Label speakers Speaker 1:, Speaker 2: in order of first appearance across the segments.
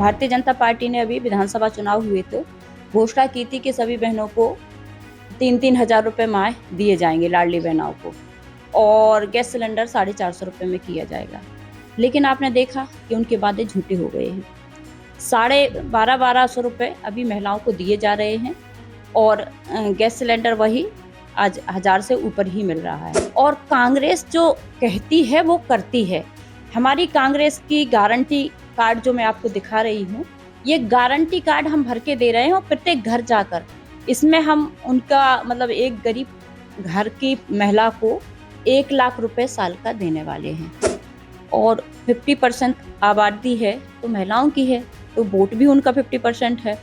Speaker 1: Bharatiya Janata party ने अभी विधानसभा चुनाव हुए तो घोषणा की थी कि सभी बहनों को 3-3 हजार रुपए माह दिए जाएंगे, लाडली बहनों को, और गैस सिलेंडर 450 रुपए में किया जाएगा। लेकिन आपने देखा कि उनके वादे झूठे हो गए हैं। 12,500 रुपए अभी महिलाओं को दिए जा रहे हैं और गैस सिलेंडर वही आज 1000 से ऊपर ही मिल रहा है। और कांग्रेस जो कहती है वो करती है। हमारी कांग्रेस की गारंटी कार्ड जो मैं आपको दिखा रही हूँ, ये गारंटी कार्ड हम भर के दे रहे हैं और प्रत्येक घर जाकर इसमें हम उनका मतलब एक गरीब घर की महिला को 1 लाख रुपए साल का देने वाले हैं। और 50% आबादी है तो महिलाओं की है, तो वोट भी उनका 50% है,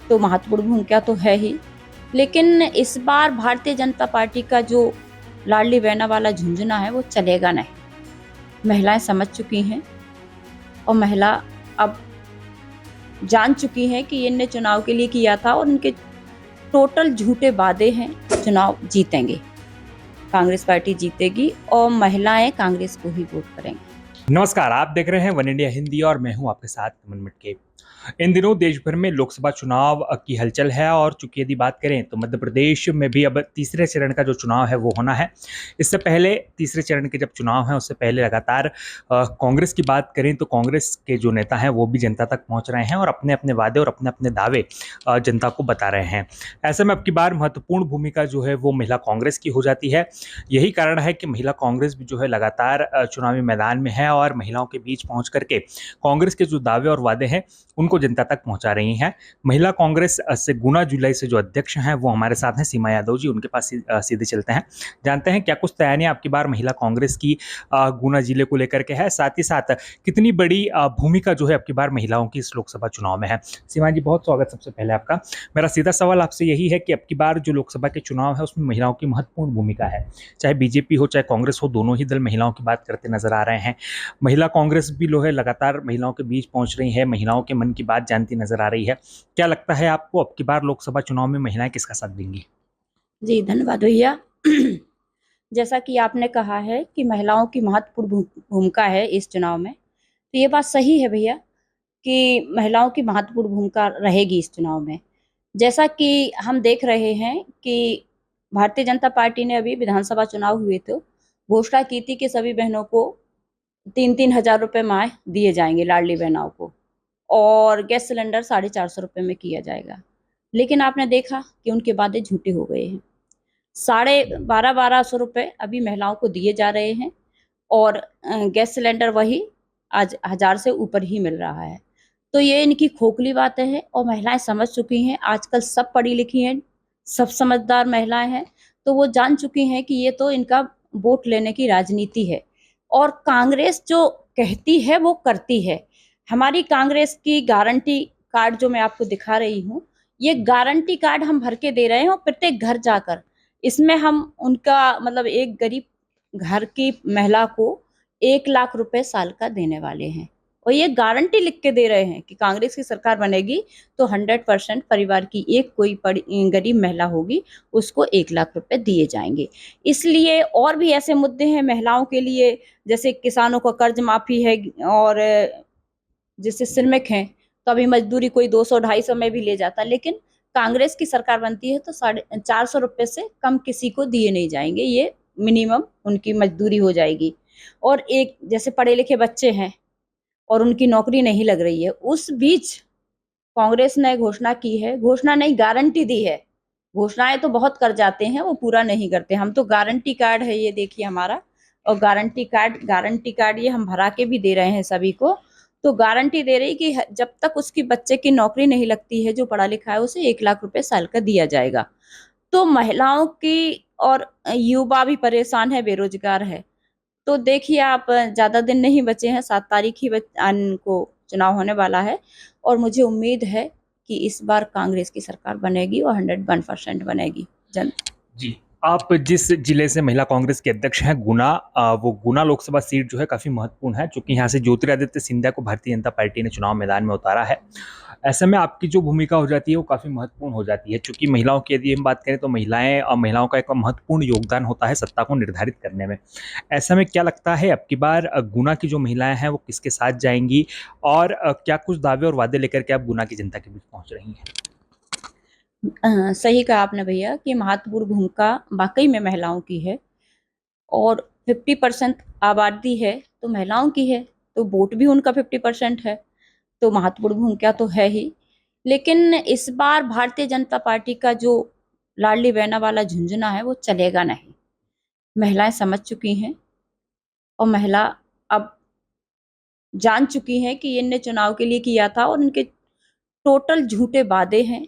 Speaker 1: तो महत्वपूर्ण भूमिका तो है ही। लेकिन इस बार भारतीय जनता पार्टी का जो लाडली बहना वाला झुंझुना है वो चलेगा नहीं। महिलाएं समझ चुकी हैं और महिला अब जान चुकी हैं कि इनने चुनाव के लिए किया था और इनके टोटल झूठे वादे हैं। चुनाव जीतेंगे, कांग्रेस पार्टी जीतेगी और महिलाएं कांग्रेस को ही वोट करेंगी।
Speaker 2: नमस्कार, आप देख रहे हैं वन इंडिया हिंदी और मैं हूं आपके साथ अमन मिटके। इन दिनों देश भर में लोकसभा चुनाव की हलचल है और चूंकि यदि बात करें तो मध्य प्रदेश में भी अब तीसरे चरण का जो चुनाव है वो होना है। इससे पहले तीसरे चरण के जब चुनाव है उससे पहले लगातार कांग्रेस की बात करें तो कांग्रेस के जो नेता हैं वो भी जनता तक पहुंच रहे हैं और अपने अपने वादे और अपने अपने दावे जनता को बता रहे हैं। ऐसे में अब की बार महत्वपूर्ण भूमिका जो है वो महिला कांग्रेस की हो जाती है। यही कारण है कि महिला कांग्रेस भी जो है लगातार चुनावी मैदान में है और महिलाओं के बीच पहुंच करके कांग्रेस के जो दावे और वादे हैं उनको जनता तक पहुंचा रही हैं। महिला कांग्रेस से गुना जुलाई से जो अध्यक्ष हैं वो हमारे साथ हैं, सीमा यादव जी। उनके पास सीधे चलते हैं, जानते हैं क्या कुछ तैयारियां आपकी बार महिला कांग्रेस की गुना जिले को लेकर के है, साथ ही साथ कितनी बड़ी भूमिका जो है आपकी बार महिलाओं की इस लोकसभा चुनाव में है। सीमा जी, बहुत स्वागत सबसे पहले आपका। मेरा सीधा सवाल आपसे यही है कि आपकी बार जो लोकसभा के चुनाव है उसमें महिलाओं की महत्वपूर्ण भूमिका है। चाहे बीजेपी हो चाहे कांग्रेस हो, दोनों ही दल महिलाओं की बात करते नजर आ रहे हैं। महिला कांग्रेस भी जो है लगातार महिलाओं के बीच पहुंच रही है, महिलाओं के मन की बात जानती नजर आ रही है। क्या लगता है आपको अब की बार लोकसभा चुनाव में महिलाएं किसका साथ देंगी?
Speaker 1: जी धन्यवाद भैया। जैसा कि आपने कहा है कि महिलाओं की महत्वपूर्ण भूमिका है इस चुनाव में, तो ये बात सही है भैया कि महिलाओं की महत्वपूर्ण भूमिका रहेगी इस चुनाव में। जैसा कि हम देख रहे हैं कि भारतीय जनता पार्टी ने अभी विधानसभा चुनाव हुए तो घोषणा की थी कि सभी बहनों को 3-3 हजार रुपए माह दिए जाएंगे, लाडली बहनों को, और गैस सिलेंडर 450 रुपए में किया जाएगा। लेकिन आपने देखा कि उनके वादे झूठे हो गए हैं। 12,500 रुपए अभी महिलाओं को दिए जा रहे हैं और गैस सिलेंडर वही आज 1000 से ऊपर ही मिल रहा है। तो ये इनकी खोखली बातें हैं और महिलाएं समझ चुकी हैं। आजकल सब पढ़ी लिखी हैं, सब समझदार महिलाएं हैं, तो वो जान चुकी हैं कि ये तो इनका वोट लेने की राजनीति है। और कांग्रेस जो कहती है वो करती है। हमारी कांग्रेस की गारंटी कार्ड जो मैं आपको दिखा रही हूँ, ये गारंटी कार्ड हम भर के दे रहे हैं और प्रत्येक घर जाकर इसमें हम उनका मतलब एक गरीब घर की महिला को 1 लाख रुपए साल का देने वाले हैं। और ये गारंटी लिख के दे रहे हैं कि कांग्रेस की सरकार बनेगी तो 100% परिवार की एक कोई गरीब महिला होगी, उसको 1 लाख रुपए दिए जाएंगे। इसलिए और भी ऐसे मुद्दे हैं महिलाओं के लिए, जैसे किसानों का कर्ज माफी है, और जैसे श्रमिक हैं तो अभी मजदूरी कोई 200-250 में भी ले जाता, लेकिन कांग्रेस की सरकार बनती है तो 450 रुपए से कम किसी को दिए नहीं जाएंगे। ये मिनिमम उनकी मजदूरी हो जाएगी। और एक जैसे पढ़े लिखे बच्चे हैं और उनकी नौकरी नहीं लग रही है, उस बीच कांग्रेस ने घोषणा की है, घोषणा नहीं गारंटी दी है। घोषणाएं तो बहुत कर जाते हैं, वो पूरा नहीं करते। हम तो गारंटी कार्ड है, ये देखिए हमारा, और गारंटी कार्ड ये हम भरा के भी दे रहे हैं सभी को। तो गारंटी दे रही कि जब तक उसकी बच्चे की नौकरी नहीं लगती है, जो पढ़ा लिखा है, उसे 1 लाख रुपए साल का दिया जाएगा। तो महिलाओं की और युवा भी परेशान है, बेरोजगार है। तो देखिए आप, ज्यादा दिन नहीं बचे हैं, 7 तारीख ही को चुनाव होने वाला है और मुझे उम्मीद है कि इस बार कांग्रेस की सरकार बनेगी और 101% बनेगी।
Speaker 2: जी, आप जिस जिले से महिला कांग्रेस के अध्यक्ष हैं, गुना, वो गुना लोकसभा सीट जो है काफी महत्वपूर्ण है, क्योंकि यहाँ से ज्योतिरादित्य सिंधिया को भारतीय जनता पार्टी ने चुनाव मैदान में उतारा है। ऐसे में आपकी जो भूमिका हो जाती है वो काफ़ी महत्वपूर्ण हो जाती है, चूँकि महिलाओं की यदि हम बात करें तो महिलाओं का एक महत्वपूर्ण योगदान होता है सत्ता को निर्धारित करने में। ऐसे में क्या लगता है अब की बार गुना की जो महिलाएँ हैं वो किसके साथ जाएँगी और क्या कुछ दावे और वादे लेकर के आप गुना की जनता के बीच पहुँच रही हैं?
Speaker 1: सही कहा आपने भैया कि महत्वपूर्ण भूमिका वाक़ई में महिलाओं की है और 50% आबादी है, तो महिलाओं की है, तो वोट भी उनका 50% है, तो महत्वपूर्ण भूमिका तो है ही। लेकिन इस बार भारतीय जनता पार्टी का जो लाडली बहना वाला झुंझुना है, वो चलेगा नहीं। महिलाएँ समझ चुकी हैं और महिला अब जान चुकी हैं कि इनने चुनाव के लिए किया था और इनके टोटल झूठे वादे हैं।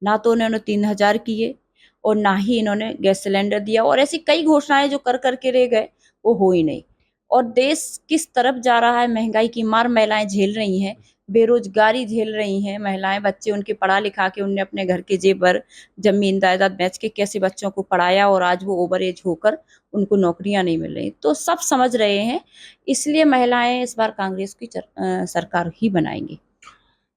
Speaker 1: ना तो उन्होंने 3000 किए और ना ही इन्होंने गैस सिलेंडर दिया और ऐसी कई घोषणाएँ जो कर के रह गए, वो हो ही नहीं। और देश किस तरफ जा रहा है, महँगाई की मार महिलाएँ झेल रही हैं, बेरोज़गारी झेल रही हैं महिलाएँ, बच्चे उनके पढ़ा-लिखा के उनने अपने घर के जेवर, ज़मीन-जायदाद बेच के कैसे बच्चों को पढ़ाया और आज वो ओवर एज होकर उनको नौकरियाँ नहीं मिल रही। तो सब समझ रहे हैं, इसलिए महिलाएँ इस बार कांग्रेस की सरकार ही बनाएँगी।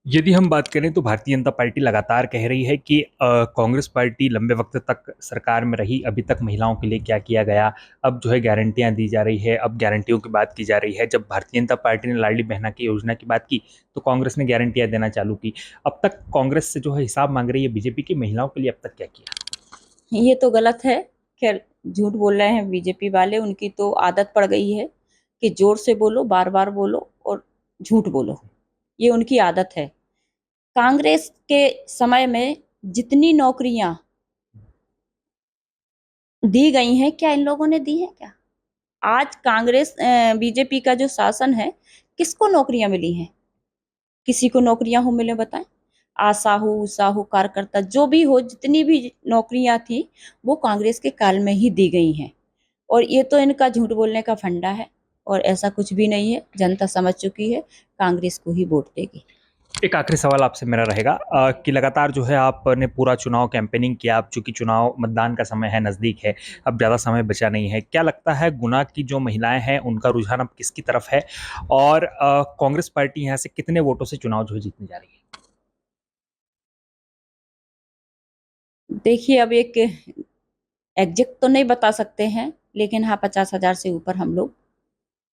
Speaker 2: यदि हम बात करें तो भारतीय जनता पार्टी लगातार कह रही है कि कांग्रेस पार्टी लंबे वक्त तक सरकार में रही, अभी तक महिलाओं के लिए क्या किया गया, अब जो है गारंटियां दी जा रही है, अब गारंटियों की बात की जा रही है। जब भारतीय जनता पार्टी ने लाडली बहना की योजना की बात की तो कांग्रेस ने गारंटियां देना चालू की। अब तक कांग्रेस से जो है हिसाब मांग रही है बीजेपी की, महिलाओं के लिए अब तक क्या किया?
Speaker 1: ये तो गलत है। ख़ैर झूठ बोल रहे हैं बीजेपी वाले, उनकी तो आदत पड़ गई है कि ज़ोर से बोलो, बार-बार बोलो और झूठ बोलो, ये उनकी आदत है। कांग्रेस के समय में जितनी नौकरियाँ दी गई हैं, क्या इन लोगों ने दी हैं क्या? आज बीजेपी का जो शासन है, किसको नौकरियाँ मिली हैं? किसी को नौकरियाँ हो मिले बताएँ? आशा हो, उषा हो, कार्यकर्ता जो भी हो, जितनी भी नौकरियाँ थी, वो कांग्रेस के काल में ही दी गई हैं। और ये तो इनका झूठ बोलने का फंडा है और ऐसा कुछ भी नहीं है। जनता समझ चुकी है, कांग्रेस को ही वोट देगी।
Speaker 2: एक आखिरी सवाल आपसे मेरा रहेगा कि लगातार जो है आपने पूरा चुनाव कैंपेनिंग किया, अब चूँकि चुनाव मतदान का समय है, नज़दीक है, अब ज़्यादा समय बचा नहीं है। क्या लगता है गुना की जो महिलाएँ हैं, उनका रुझान अब किसकी तरफ है? और कांग्रेस पार्टी यहाँ से कितने वोटों से चुनाव जो है जीतने जा रही है?
Speaker 1: देखिए, अब एक एग्ज़ैक्ट तो नहीं बता सकते हैं, लेकिन हाँ, 50,000 से ऊपर हम लोग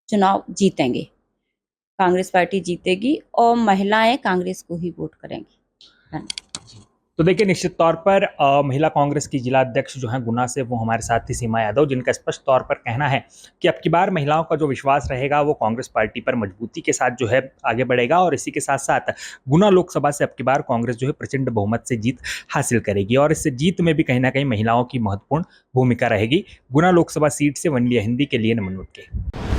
Speaker 1: चुनाव जीतेंगे। कांग्रेस पार्टी जीतेगी और महिलाएँ कांग्रेस को ही वोट करेंगी। धन्यवाद।
Speaker 2: तो देखिए निश्चित तौर पर महिला कांग्रेस की जिला अध्यक्ष जो हैं गुना से वो हमारे साथ थी सीमा यादव, जिनका स्पष्ट तौर पर कहना है कि अब की बार महिलाओं का जो विश्वास रहेगा वो कांग्रेस पार्टी पर मजबूती के साथ जो है आगे बढ़ेगा और इसी के साथ साथ गुना लोकसभा से अब की बार कांग्रेस जो है प्रचंड बहुमत से जीत हासिल करेगी और इस जीत में भी कहीं ना कहीं महिलाओं की महत्वपूर्ण भूमिका रहेगी। गुना लोकसभा सीट से वन इंडिया हिंदी के लिए नमन मुटके।